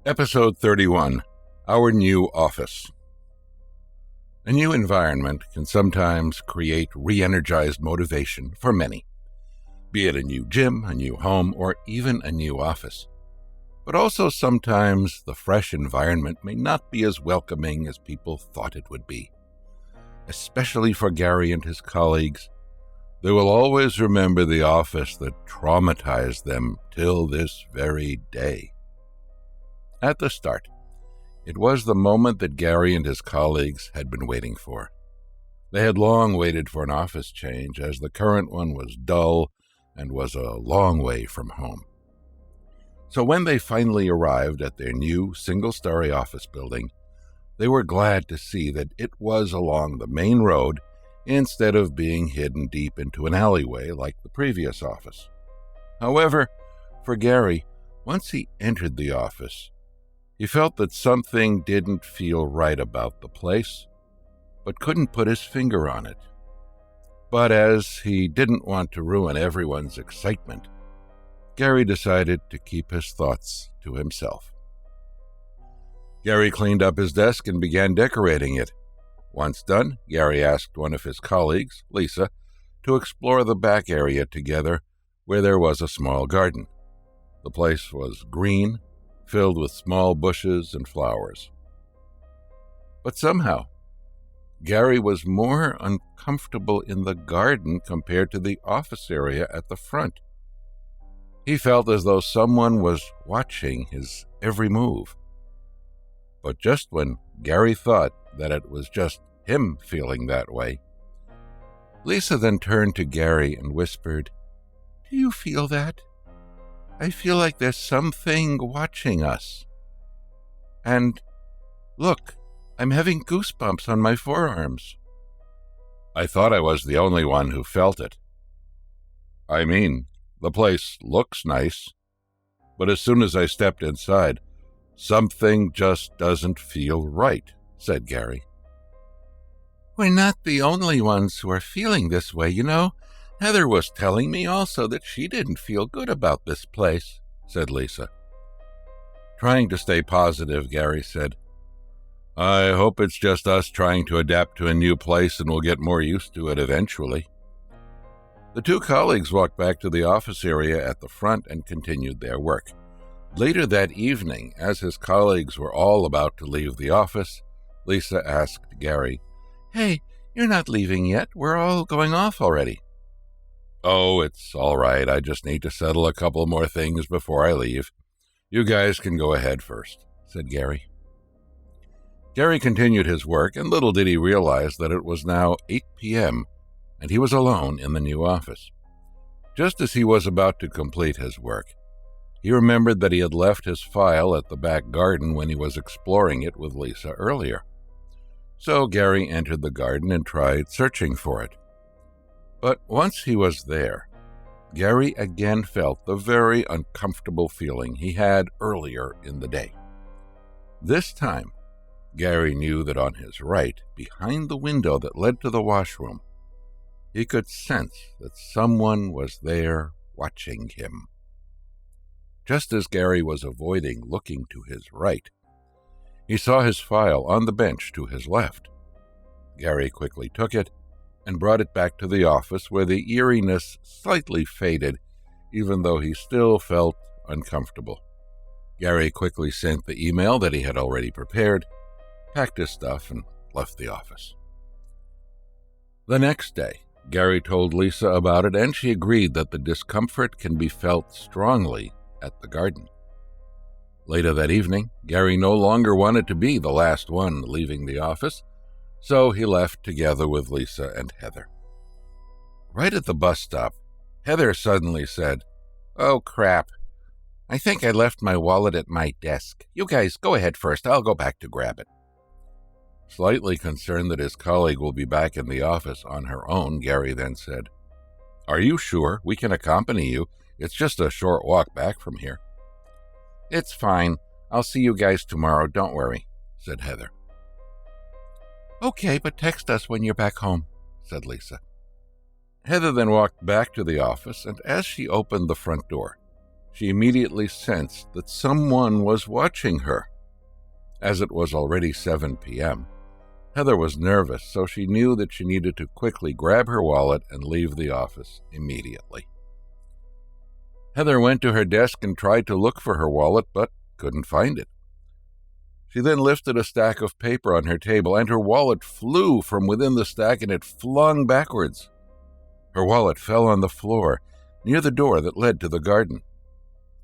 Episode 31, Our New Office. A new environment can sometimes create re-energized motivation for many, be it a new gym, a new home, or even a new office. But also sometimes the fresh environment may not be as welcoming as people thought it would be. Especially for Gary and his colleagues, they will always remember the office that traumatized them till this very day. At the start, it was the moment that Gary and his colleagues had been waiting for. They had long waited for an office change, as the current one was dull and was a long way from home. So when they finally arrived at their new single-story office building, they were glad to see that it was along the main road instead of being hidden deep into an alleyway like the previous office. However, for Gary, once he entered the office, he felt that something didn't feel right about the place, but couldn't put his finger on it. But as he didn't want to ruin everyone's excitement, Gary decided to keep his thoughts to himself. Gary cleaned up his desk and began decorating it. Once done, Gary asked one of his colleagues, Lisa, to explore the back area together where there was a small garden. The place was green, filled with small bushes and flowers. But somehow, Gary was more uncomfortable in the garden compared to the office area at the front. He felt as though someone was watching his every move. But just when Gary thought that it was just him feeling that way, Lisa then turned to Gary and whispered, "Do you feel that? I feel like there's something watching us. And look, I'm having goosebumps on my forearms." I thought I was the only one who felt it. I mean, the place looks nice, but as soon as I stepped inside, something just doesn't feel right, said Gary. We're not the only ones who are feeling this way, you know. Heather was telling me also that she didn't feel good about this place, said Lisa. Trying to stay positive, Gary said, I hope it's just us trying to adapt to a new place and we'll get more used to it eventually. The two colleagues walked back to the office area at the front and continued their work. Later that evening, as his colleagues were all about to leave the office, Lisa asked Gary, Hey, you're not leaving yet. We're all going off already. Oh, it's all right. I just need to settle a couple more things before I leave. You guys can go ahead first, said Gary. Gary continued his work, and little did he realize that it was now 8 p.m., and he was alone in the new office. Just as he was about to complete his work, he remembered that he had left his file at the back garden when he was exploring it with Lisa earlier. So Gary entered the garden and tried searching for it. But once he was there, Gary again felt the very uncomfortable feeling he had earlier in the day. This time, Gary knew that on his right, behind the window that led to the washroom, he could sense that someone was there watching him. Just as Gary was avoiding looking to his right, he saw his file on the bench to his left. Gary quickly took it and brought it back to the office where the eeriness slightly faded, even though he still felt uncomfortable. Gary quickly sent the email that he had already prepared, packed his stuff, and left the office. The next day, Gary told Lisa about it, and she agreed that the discomfort can be felt strongly at the garden. Later that evening, Gary no longer wanted to be the last one leaving the office, so he left together with Lisa and Heather. Right at the bus stop, Heather suddenly said, Oh, crap. I think I left my wallet at my desk. You guys go ahead first. I'll go back to grab it. Slightly concerned that his colleague will be back in the office on her own, Gary then said, Are you sure? We can accompany you. It's just a short walk back from here. It's fine. I'll see you guys tomorrow. Don't worry, said Heather. Okay, but text us when you're back home, said Lisa. Heather then walked back to the office, and as she opened the front door, she immediately sensed that someone was watching her. As it was already 7 p.m., Heather was nervous, so she knew that she needed to quickly grab her wallet and leave the office immediately. Heather went to her desk and tried to look for her wallet, but couldn't find it. She then lifted a stack of paper on her table, and her wallet flew from within the stack and it flung backwards. Her wallet fell on the floor near the door that led to the garden.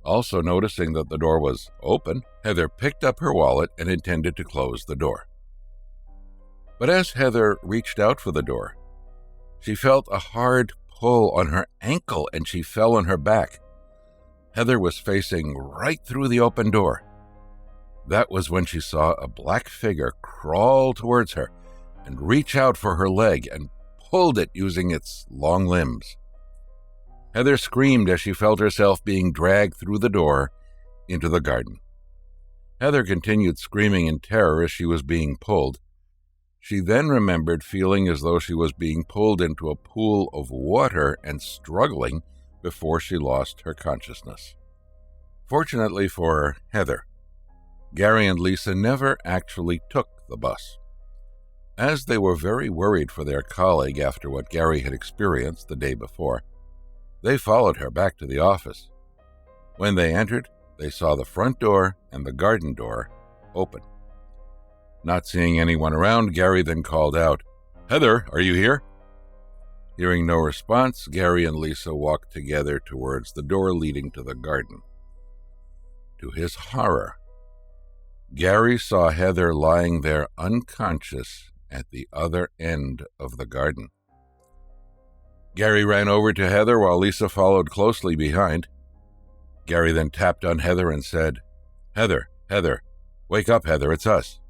Also noticing that the door was open, Heather picked up her wallet and intended to close the door. But as Heather reached out for the door, she felt a hard pull on her ankle and she fell on her back. Heather was facing right through the open door. That was when she saw a black figure crawl towards her and reach out for her leg and pulled it using its long limbs. Heather screamed as she felt herself being dragged through the door into the garden. Heather continued screaming in terror as she was being pulled. She then remembered feeling as though she was being pulled into a pool of water and struggling before she lost her consciousness. Fortunately for Heather, Gary and Lisa never actually took the bus. As they were very worried for their colleague after what Gary had experienced the day before, they followed her back to the office. When they entered, they saw the front door and the garden door open. Not seeing anyone around, Gary then called out, "Heather, are you here?" Hearing no response, Gary and Lisa walked together towards the door leading to the garden. To his horror, Gary saw Heather lying there unconscious at the other end of the garden. Gary ran over to Heather while Lisa followed closely behind. Gary then tapped on Heather and said, "Heather, Heather, wake up, Heather, it's us."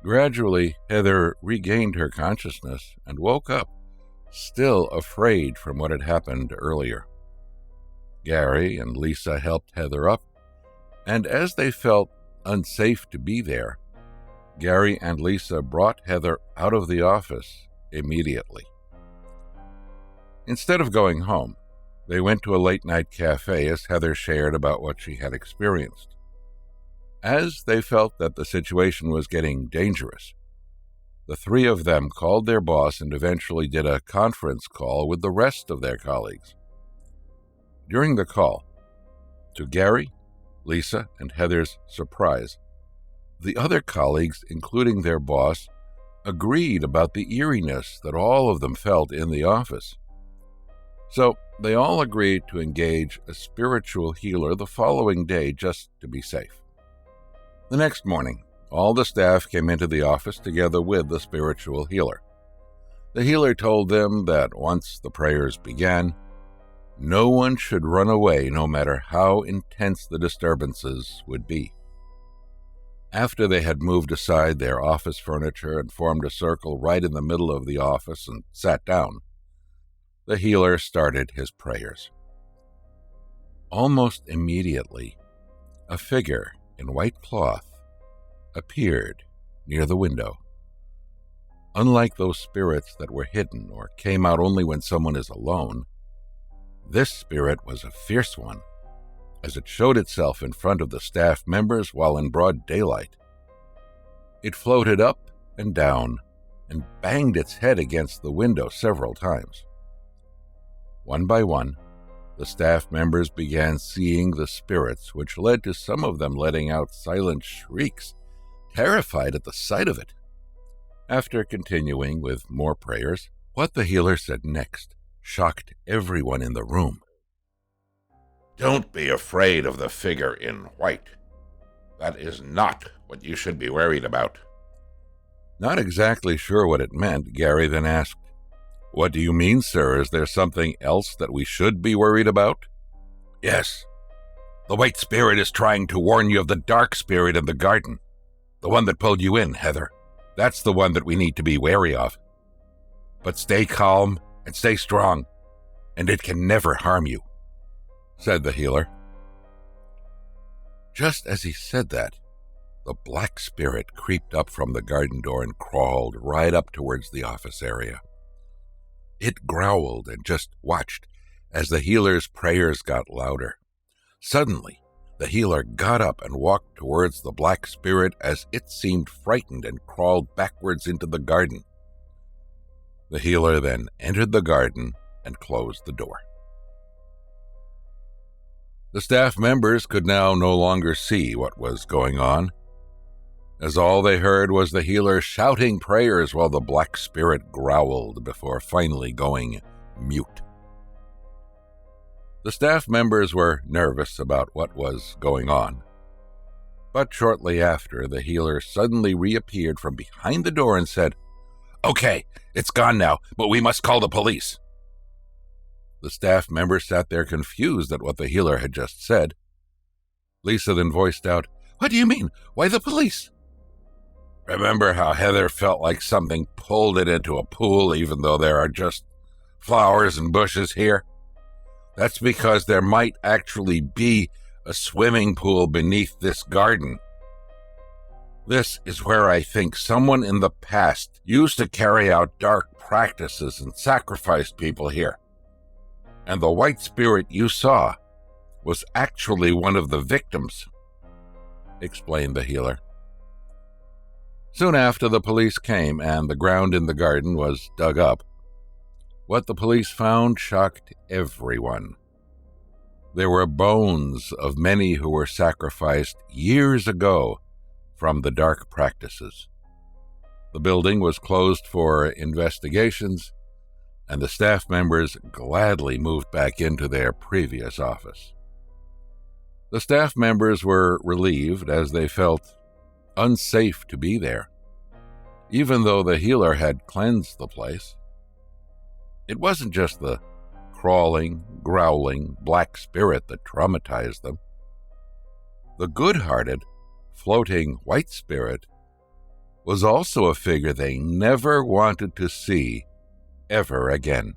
Gradually, Heather regained her consciousness and woke up, still afraid from what had happened earlier. Gary and Lisa helped Heather up, and as they felt unsafe to be there, Gary and Lisa brought Heather out of the office immediately. Instead of going home, they went to a late-night cafe as Heather shared about what she had experienced. As they felt that the situation was getting dangerous, the three of them called their boss and eventually did a conference call with the rest of their colleagues. During the call, to Gary, Lisa, and Heather's surprise, the other colleagues, including their boss, agreed about the eeriness that all of them felt in the office. So they all agreed to engage a spiritual healer the following day just to be safe. The next morning, all the staff came into the office together with the spiritual healer. The healer told them that once the prayers began, no one should run away no matter how intense the disturbances would be. After they had moved aside their office furniture and formed a circle right in the middle of the office and sat down, the healer started his prayers. Almost immediately, a figure in white cloth appeared near the window. Unlike those spirits that were hidden or came out only when someone is alone, this spirit was a fierce one, as it showed itself in front of the staff members while in broad daylight. It floated up and down and banged its head against the window several times. One by one, the staff members began seeing the spirits, which led to some of them letting out silent shrieks, terrified at the sight of it. After continuing with more prayers, what the healer said next shocked everyone in the room. "Don't be afraid of the figure in white. That is not what you should be worried about." Not exactly sure what it meant, Gary then asked, "What do you mean, sir? Is there something else that we should be worried about?" "Yes. The white spirit is trying to warn you of the dark spirit in the garden. The one that pulled you in, Heather. That's the one that we need to be wary of. But stay calm and stay strong, and it can never harm you," said the healer. Just as he said that, the black spirit creeped up from the garden door and crawled right up towards the office area. It growled and just watched as the healer's prayers got louder. Suddenly, the healer got up and walked towards the black spirit as it seemed frightened and crawled backwards into the garden. The healer then entered the garden and closed the door. The staff members could now no longer see what was going on, as all they heard was the healer shouting prayers while the black spirit growled before finally going mute. The staff members were nervous about what was going on, but shortly after, the healer suddenly reappeared from behind the door and said, "Okay, it's gone now, but we must call the police." The staff members sat there confused at what the healer had just said. Lisa then voiced out, "What do you mean? Why the police?" "Remember how Heather felt like something pulled it into a pool even though there are just flowers and bushes here? That's because there might actually be a swimming pool beneath this garden. This is where I think someone in the past used to carry out dark practices and sacrificed people here. And the white spirit you saw was actually one of the victims," explained the healer. Soon after, the police came and the ground in the garden was dug up. What the police found shocked everyone. There were bones of many who were sacrificed years ago from the dark practices. The building was closed for investigations, and the staff members gladly moved back into their previous office. The staff members were relieved as they felt unsafe to be there, even though the healer had cleansed the place. It wasn't just the crawling, growling black spirit that traumatized them. The good-hearted, floating white spirit was also a figure they never wanted to see ever again.